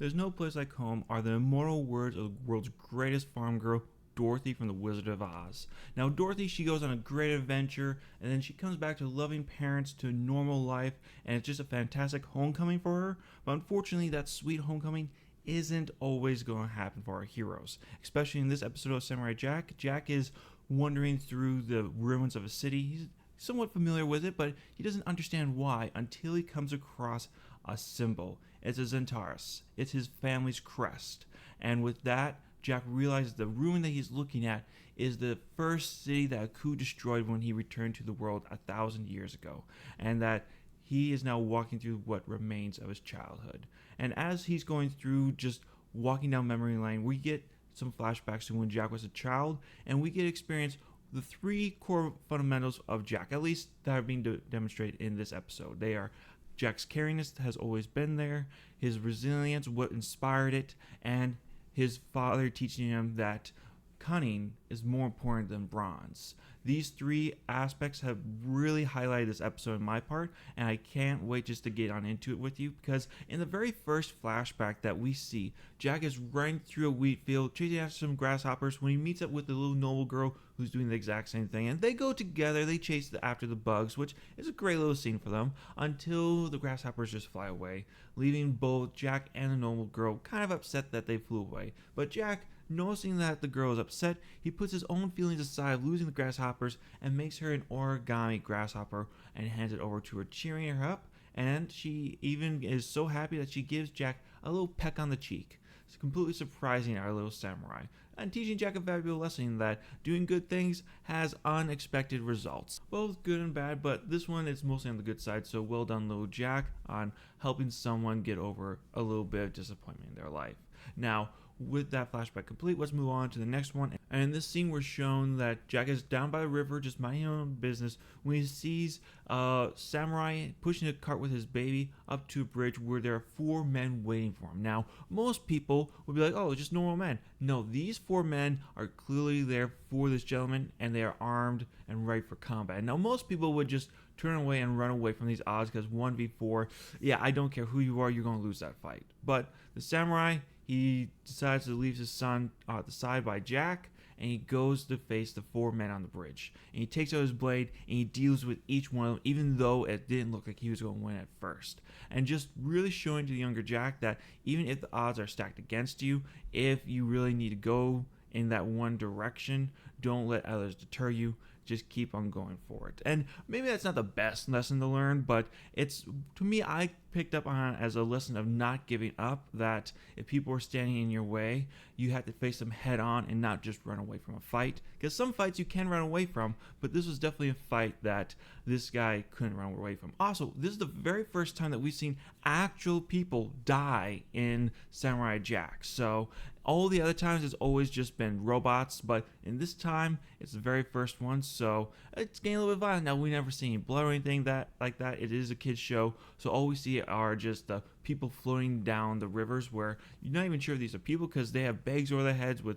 There's no place like home are the immortal words of the world's greatest farm girl, Dorothy from The Wizard of Oz. Now, Dorothy, she goes on a great adventure, and then she comes back to loving parents, to a normal life, and it's just a fantastic homecoming for her. But unfortunately, that sweet homecoming isn't always going to happen for our heroes. Especially in this episode of Samurai Jack. Jack is wandering through the ruins of a city. He's somewhat familiar with it, but he doesn't understand why until he comes across a symbol. It's a Zentaris. It's his family's crest. And with that, Jack realizes the ruin that he's looking at is the first city that Aku destroyed when he returned to the world 1,000 years ago. And that he is now walking through what remains of his childhood. And as he's going through just walking down memory lane, we get some flashbacks to when Jack was a child, and we get to experience the three core fundamentals of Jack, at least that are being demonstrated in this episode. They are Jack's caringness has always been there, his resilience, what inspired it, and his father teaching him that cunning is more important than bronze. These three aspects have really highlighted this episode in my part, and I can't wait just to get on into it with you, because in the very first flashback that we see, Jack is running through a wheat field, chasing after some grasshoppers when he meets up with the little noble girl who's doing the exact same thing, and they go together, they chase after the bugs, which is a great little scene for them, until the grasshoppers just fly away, leaving both Jack and the noble girl kind of upset that they flew away. But Jack, noticing that the girl is upset, he puts his own feelings aside of losing the grasshoppers and makes her an origami grasshopper and hands it over to her, cheering her up. And she even is so happy that she gives Jack a little peck on the cheek. It's completely surprising our little samurai, and teaching Jack a valuable lesson that doing good things has unexpected results. Both good and bad, but this one is mostly on the good side, so well done, little Jack, on helping someone get over a little bit of disappointment in their life. Now, with that flashback complete, let's move on to the next one. And in this scene, we're shown that Jack is down by the river, just minding his own business, when he sees Samurai pushing a cart with his baby up to a bridge where there are four men waiting for him. Now, most people would be like, oh, just normal men. No, these four men are clearly there for this gentleman, and they are armed and ready for combat. Now, most people would just turn away and run away from these odds because 1v4, yeah, I don't care who you are, you're going to lose that fight. But the samurai, he decides to leave his son at the side by Jack, and he goes to face the four men on the bridge. And he takes out his blade, and he deals with each one of them, even though it didn't look like he was going to win at first. And just really showing to the younger Jack that even if the odds are stacked against you, if you really need to go in that one direction, don't let others deter you. Just keep on going for it. And maybe that's not the best lesson to learn, but it's, to me, I picked up on it as a lesson of not giving up, that if people are standing in your way, you have to face them head on and not just run away from a fight. Because some fights you can run away from, but this was definitely a fight that this guy couldn't run away from. Also, this is the very first time that we've seen actual people die in Samurai Jack. So all the other times it's always just been robots, but in this time it's the very first one, so it's getting a little bit violent. Now, we never see any blood or anything like that. It is a kids show, so all we see are just the people floating down the rivers where you're not even sure if these are people because they have bags over their heads with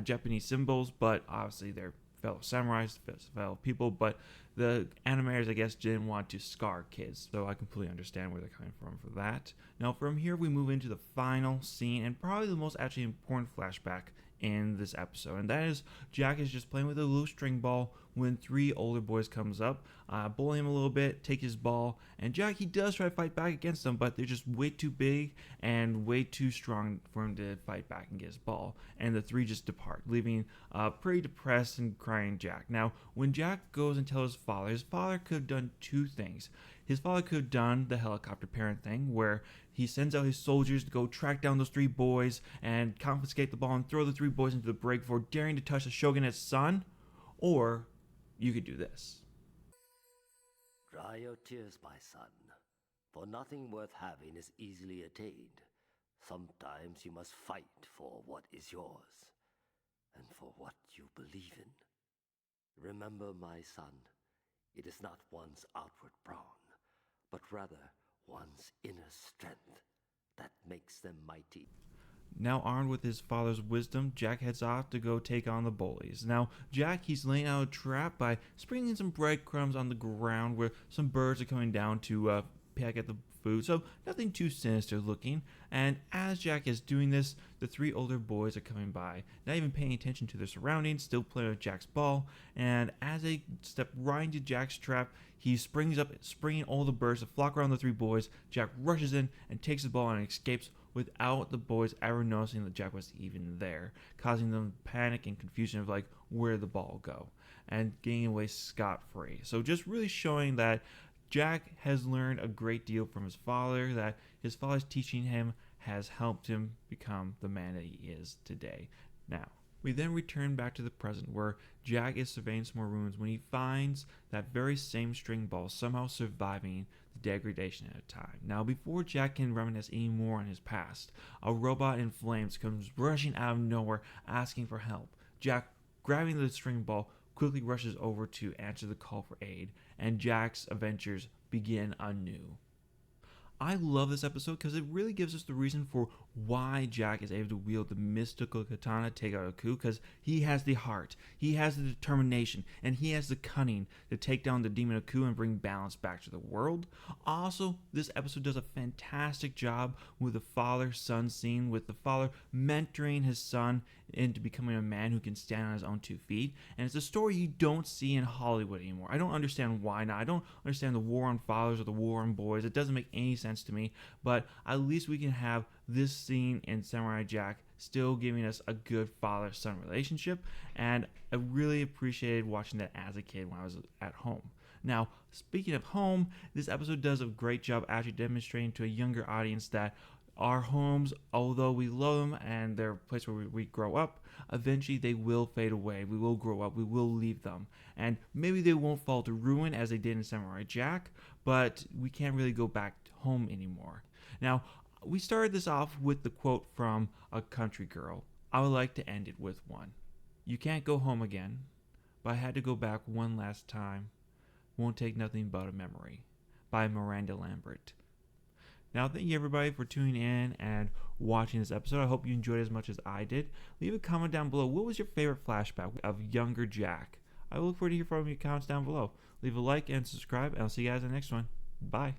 Japanese symbols, but obviously they're fellow samurais, fellow people. But the animators, I guess, didn't want to scar kids, so I completely understand where they're coming from for that. Now, from here we move into the final scene, and probably the most actually important flashback in this episode, and that is Jack is just playing with a little string ball when three older boys comes up, bully him a little bit, take his ball, and Jack, he does try to fight back against them, but they're just way too big and way too strong for him to fight back and get his ball, and the three just depart, leaving pretty depressed and crying Jack. Now, when Jack goes and tells his father could have done two things. His father could have done the helicopter parent thing, where he sends out his soldiers to go track down those three boys and confiscate the ball and throw the three boys into the brig for daring to touch the shogunate's son. Or you could do this. Dry your tears, my son, for nothing worth having is easily attained. Sometimes you must fight for what is yours, and for what you believe in. Remember, my son, it is not one's outward brawn, but rather one's inner strength that makes them mighty. Now armed with his father's wisdom, Jack heads off to go take on the bullies. Now, Jack, he's laying out a trap by sprinkling some breadcrumbs on the ground where some birds are coming down to peck at the food, so nothing too sinister looking. And as Jack is doing this, the three older boys are coming by, not even paying attention to their surroundings, still playing with Jack's ball. And as they step right into Jack's trap, he springs up, springing all the birds to flock around the three boys. Jack rushes in and takes the ball and escapes without the boys ever noticing that Jack was even there, causing them panic and confusion of like where did the ball go, and getting away scot-free. So just really showing that Jack has learned a great deal from his father, that his father's teaching him has helped him become the man that he is today. Now, we then return back to the present where Jack is surveying some more ruins when he finds that very same string ball somehow surviving the degradation at a time. Now, before Jack can reminisce any more on his past, a robot in flames comes rushing out of nowhere asking for help. Jack, grabbing the string ball, quickly rushes over to answer the call for aid, and Jack's adventures begin anew. I love this episode because it really gives us the reason for why Jack is able to wield the mystical katana to take out Aku, because he has the heart, he has the determination, and he has the cunning to take down the demon Aku and bring balance back to the world. Also, this episode does a fantastic job with the father-son scene, with the father mentoring his son into becoming a man who can stand on his own 2 feet. And it's a story you don't see in Hollywood anymore. I don't understand why not. I don't understand the war on fathers or the war on boys. It doesn't make any sense to me, but at least we can have this scene in Samurai Jack still giving us a good father-son relationship, and I really appreciated watching that as a kid when I was at home. Now, speaking of home, this episode does a great job actually demonstrating to a younger audience that our homes, although we love them and they're a place where we grow up, eventually they will fade away. We will grow up. We will leave them. And maybe they won't fall to ruin as they did in Samurai Jack, but we can't really go back home anymore. Now, we started this off with the quote from A Country Girl. I would like to end it with one. You can't go home again, but I had to go back one last time. Won't take nothing but a memory. By Miranda Lambert. Now, thank you everybody for tuning in and watching this episode. I hope you enjoyed it as much as I did. Leave a comment down below. What was your favorite flashback of younger Jack? I look forward to hearing from your comments down below. Leave a like and subscribe, and I'll see you guys in the next one. Bye.